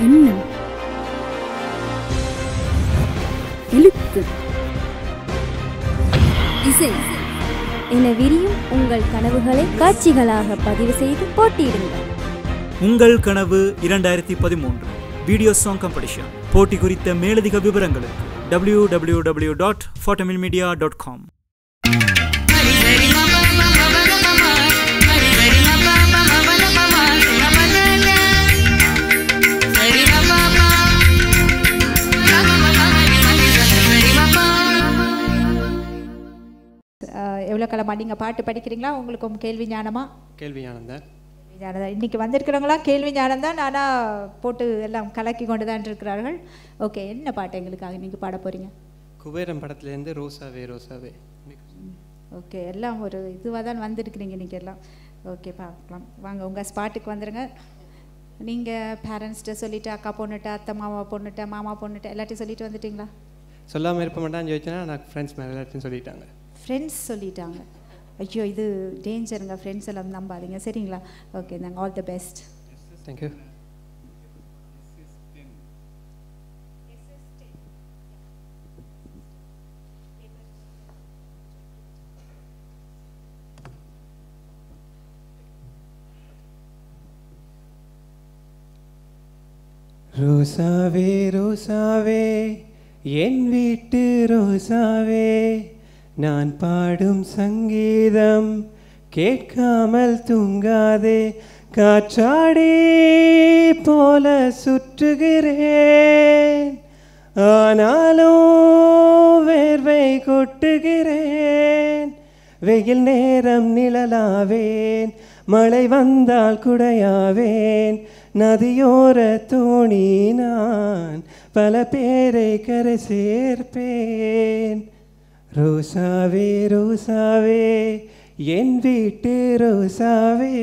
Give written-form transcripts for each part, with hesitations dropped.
எண்ணம், எழுத்து, இசை என விரியும் உங்கள் கனவுகளை காட்சிகளாக பதிவு செய்து போட்டியிடுங்கள். உங்கள் கனவு 2013 வீடியோ சாங் காம்படிஷன் போட்டி குறித்த மேலதிக விவரங்களுக்கு www.fortamilmedia.com. எவ்வளோ காலமாக நீங்கள் பாட்டு படிக்கிறீங்களா? உங்களுக்கு கேள்வி ஞானமா? கேள்வி ஞானம் தான். இன்றைக்கி வந்திருக்கிறவங்களா கேள்வி ஞானம் தான், ஆனால் போட்டு எல்லாம் கலக்கி கொண்டு தான் இருக்கிறார்கள். ஓகே, என்ன பாட்டு எங்களுக்காக நீங்கள் பாட போகிறீங்க? குபேரம் படத்துலேருந்து ரோசாவே ரோசாவே. ஓகே, எல்லாம் ஒரு இதுவாக தான் வந்திருக்கிறீங்க நீங்கள் எல்லாம். ஓகே, பார்க்கலாம் வாங்க, உங்கள் ஸ்பாட்டுக்கு வந்துடுங்க. நீங்கள் பேரண்ட்ஸ்கிட்ட சொல்லிவிட்டு அக்கா பொண்ணுட்ட, அத்தை மாமா பொண்ணுட்ட, மாமா பொண்ணுட்ட எல்லாத்தையும் சொல்லிட்டு வந்துட்டிங்களா? சொல்லாமல் இருப்ப மாட்டான்னு ചോദിച്ചാൽ நான் ஃப்ரெண்ட்ஸ் மேலே எல்லாத்தையும் சொல்லிட்டாங்க. ஃப்ரெண்ட்ஸ் சொல்லிட்டாங்க. ஐயோ, இது டேஞ்சருங்க, ஃப்ரெண்ட்ஸ் எல்லாம் நம்பாதீங்க, சரிங்களா? ஓகே, நாங்கள் ஆல் தி பெஸ்ட். தேங்க்யூ. ரோசாவே ரோசாவே என் வீட்டு ரோசாவே, நான் பாடும் சங்கீதம் கேட்காமல் தூங்காதே, காற்றாடி போல சுற்றுகிறேன், ஆனாலும் வேர்வை கொட்டுகிறேன், வெயில் நேரம் நிழலாவேன், மழை வந்தால் குடையாவேன், நதியோர தோணி நான் பல பேரை கரை சேர்ப்பேன். ரோசாவே ரோசாவே என் வீட்டு ரோசாவே,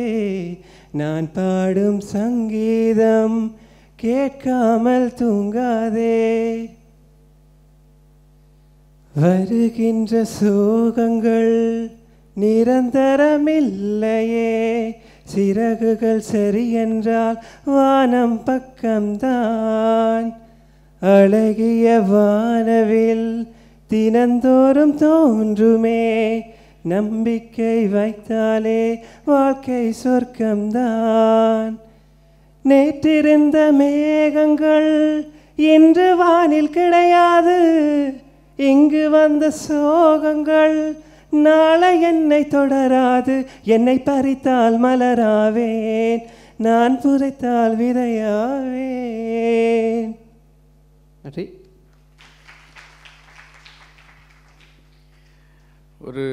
நான் பாடும் சங்கீதம் கேட்காமல் தூங்காதே. வருகின்ற சோகங்கள் நிரந்தரமில்லையே, சிறகுகள் சரியென்றால் வானம் பக்கம்தான், அழகிய வானவில் தினந்தோறும் தோன்றுமே, நம்பிக்கை வைத்தாலே வாழ்க்கை சொர்க்கம்தான். நேற்றிருந்த மேகங்கள் இன்று வானில் கிடையாது, இங்கு வந்த சோகங்கள் நாளை என்னை தொடராது, என்னை பறித்தால் மலராவேன், நான் புதைத்தால் விதையாவேன். நன்றி. ஒரு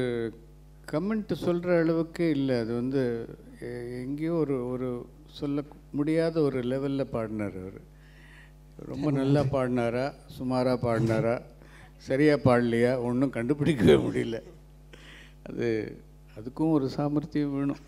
கமெண்ட் சொல்கிற அளவுக்கு இல்லை, அது வந்து எங்கேயோ ஒரு சொல்ல முடியாத ஒரு லெவலில் பாடினார் அவர். ரொம்ப நல்லா பாடினாரா, சுமாராக பாடினாரா, சரியாக பாடலையா, ஒன்றும் கண்டுபிடிக்கவே முடியல. அதுக்கும் ஒரு சாமர்த்தியம் வேணும்.